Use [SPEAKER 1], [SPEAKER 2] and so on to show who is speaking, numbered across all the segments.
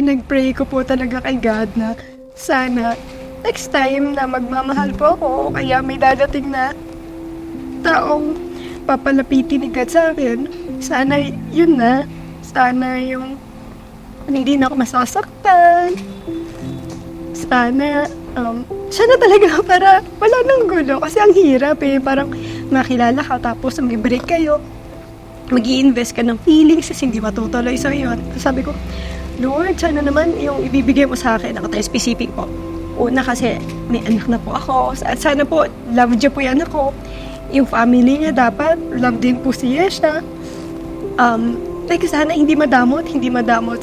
[SPEAKER 1] pinag-pray ko po talaga kay God na sana next time na magmamahal po ako o kaya may dadating na taong papalapitin ni God sa akin, sana yun na. Sana yung hindi na ako masasaktan. Sana talaga para wala nang gulo. Kasi ang hirap eh. Parang makilala ka tapos may break kayo. Mag-i-invest ka ng feelings kasi hindi matutuloy sa'yo. Sabi ko, Lord, sana naman yung ibibigay mo sa akin. Ako tayo specific po. Una kasi may anak na po ako. Sana po, love niya po yung anak ko. Yung family niya dapat, love din po siya siya. Like sana hindi madamot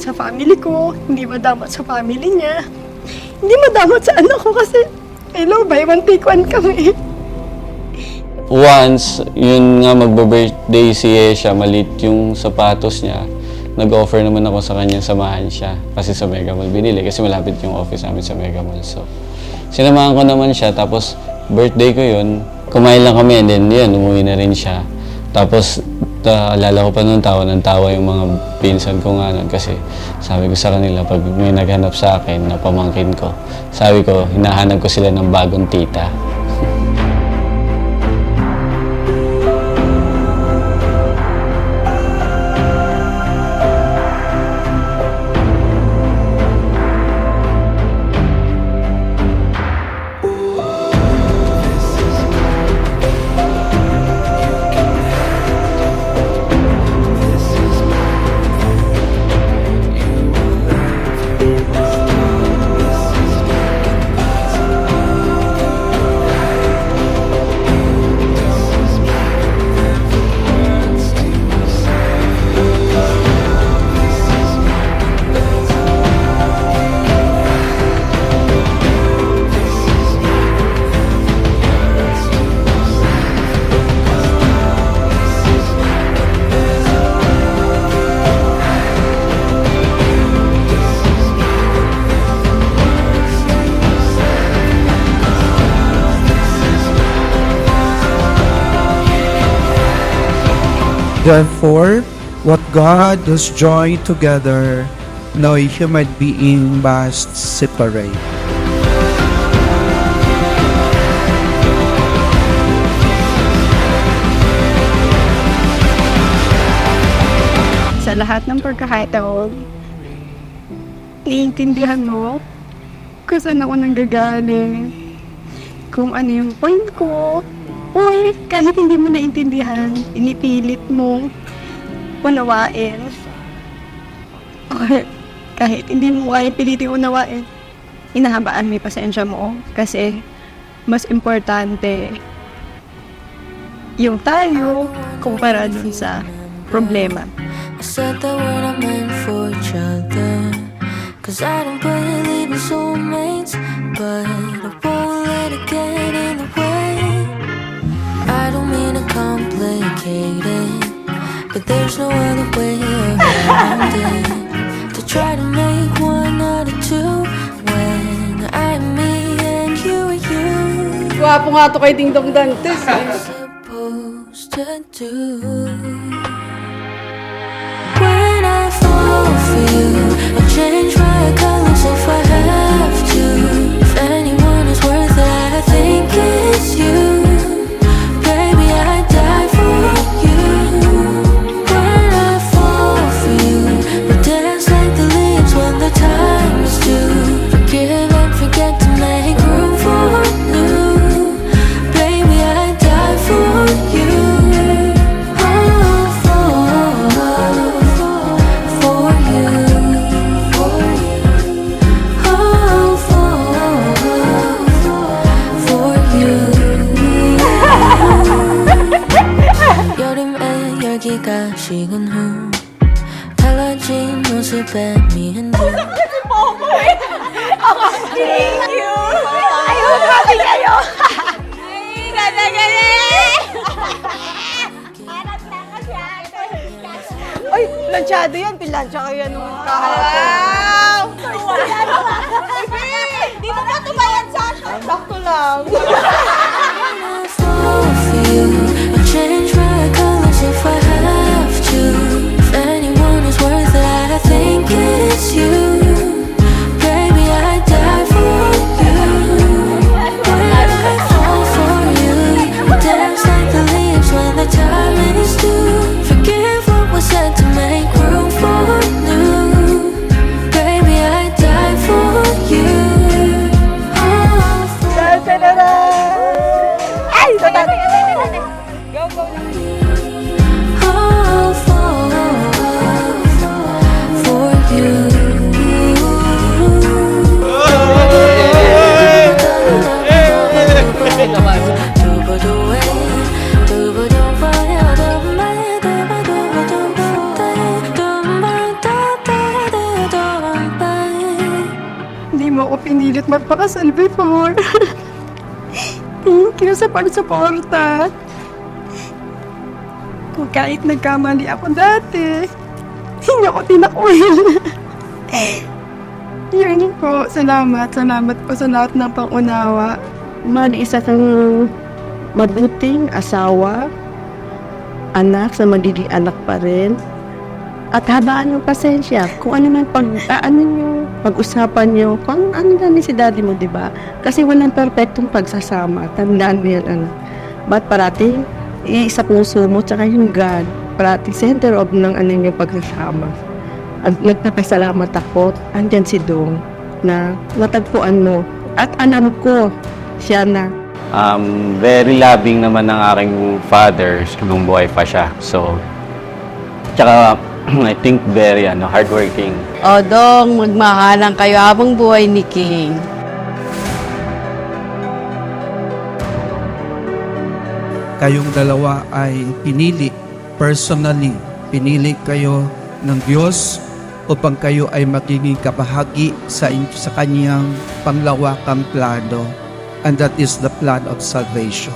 [SPEAKER 1] sa family ko, hindi madamot sa family niya. Hindi madamot sa anak ko kasi, hello, buy one take one kami.
[SPEAKER 2] Once, yun nga magbe-birthday si Yesha, malit yung sapatos niya. Nag-offer naman ako sa kanya, samahan siya. Kasi sa Mega Mall binili, kasi malapit yung office namin sa Mega Mall. So, sinamahan ko naman siya, tapos birthday ko yun. Kumain lang kami, and then yun, umuwi na rin siya. Tapos, alala ko pa noon, tawa ng tawa yung mga pinsan ko nga nun. Kasi sabi ko sa kanila, pag may naghanap sa akin na pamangkin ko, sabi ko, hinahanap ko sila ng bagong tita.
[SPEAKER 3] Therefore, what God has joined together, no human being must separate.
[SPEAKER 1] Sa lahat ng pagkakataon, naiintindihan mo kung saan ako nanggagaling, kung ano yung point ko, or kahit hindi mo naintindihan, inipilit mo unawain. Or kahit hindi mo kaya pilitin unawain, inahabaan mo yung pasensya mo. Kasi mas importante yung tayo kumpara dun sa problema.
[SPEAKER 4] I said that we're not meant for each other, 'cause I don't believe in soulmates, but I won't let it get in the way. I don't mean to complicate it, but there's no other way around it. To try to make one out of two when I'm me and you are you.
[SPEAKER 5] Gwapo nga to kay Ding Dong Dantes.
[SPEAKER 4] Supposed to do. When I fall for you, I'll change my colors if I have to. If anyone is worth it, I think it's you. Baby, I die for you. When I fall for you, we dance like the leaves when the time is due. Forgive and forget to make room for new. Baby, I die for you. 여기가 식은 후 달라진 모습에 미안해.
[SPEAKER 5] Thank you! Ayun, grabe kayo! Ay, natagaling! Hanap na kasi ate. Ay, planchado yan. Pilansya kayo nung kahapon. Wow! Dito na tumayan sa akin. Sakto lang.
[SPEAKER 4] I fall for you, I'll change my colors if I have to. If anyone is worth it, I think it's you.
[SPEAKER 1] mo ako pinilit magpakasal before. Thank you sa pagsuporta. Kahit nagkamali ako dati, hindi ako tinakwil. Yun po, salamat po sa lahat ng pangunawa.
[SPEAKER 6] Isa kang mabuting asawa, anak sa magiging anak pa rin, at habaan ng pasensya. Kung ano man pag-usapan nyo, kung ano namin si daddy mo, di ba? Kasi walang perfectong pagsasama. Tandaan mo yan, anak. Ba't parating, iisa puso mo, tsaka yung God, parating center of ng yung pagsasama. At nagpapasalamat ako, andyan si Dong, na natagpuan mo. At alam ko, siya na.
[SPEAKER 2] Very loving naman ng aking father nung buhay pa siya. So, tsaka I think very hardworking.
[SPEAKER 6] O Dong, magmahalan kayo habang buhay ni King.
[SPEAKER 3] Kayong dalawa ay pinili personally. Pinili kayo ng Diyos upang kayo ay magiging kabahagi sa kanyang panglawakang plano. And that is the plan of salvation.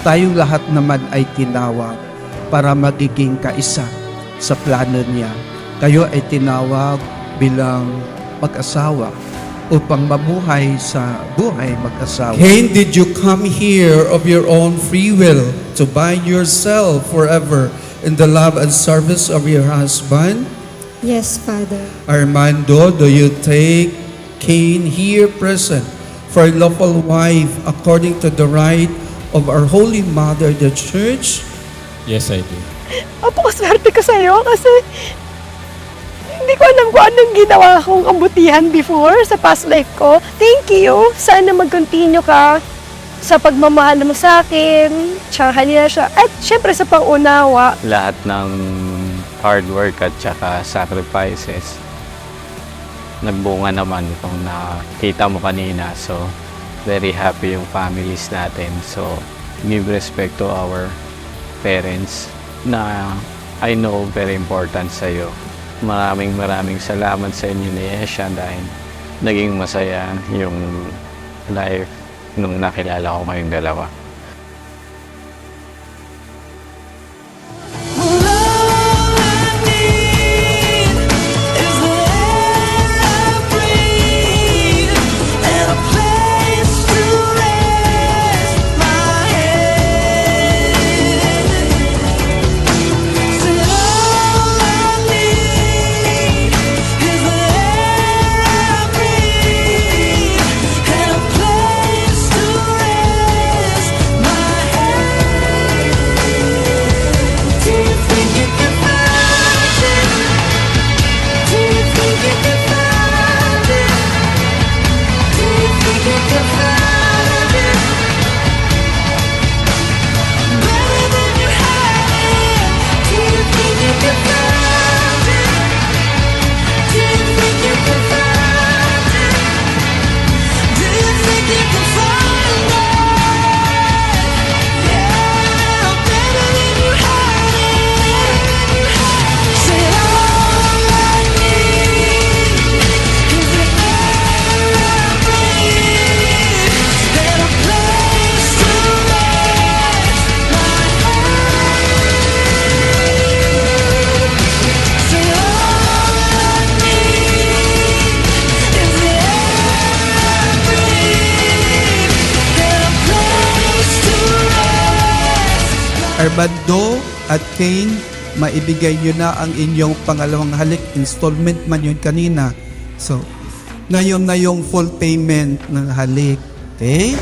[SPEAKER 3] Tayong lahat naman ay tinawag para magiging kaisa sa plano niya. Kayo ay tinawag bilang mag-asawa upang mabuhay sa buhay mag-asawa. Cain, did you come here of your own free will to bind yourself forever in the love and service of your husband?
[SPEAKER 7] Yes, Father.
[SPEAKER 3] Armando, do you take Cain here present for a lawful wife according to the right of our Holy Mother, the Church?
[SPEAKER 8] Yes, I do.
[SPEAKER 1] Napakaswerte ko sa'yo kasi hindi ko alam kung anong ginawa kong kabutihan before sa past life ko. Thank you. Sana mag-continue ka sa pagmamahal mo sa akin, tsaka kanina siya, at syempre sa pangunawa.
[SPEAKER 2] Lahat ng hard work at tsaka sacrifices nagbunga naman kung nakita mo kanina. So, very happy yung families natin. So, give respect to our parents na I know very important sa'yo. Maraming salamat sa inyo ni Esha dahil naging masaya yung life nung nakilala ko kayong dalawa.
[SPEAKER 3] Armando at Cain, maibigay nyo na ang inyong pangalawang halik. Installment man yun kanina. So, ngayon na yung full payment ng halik. Okay?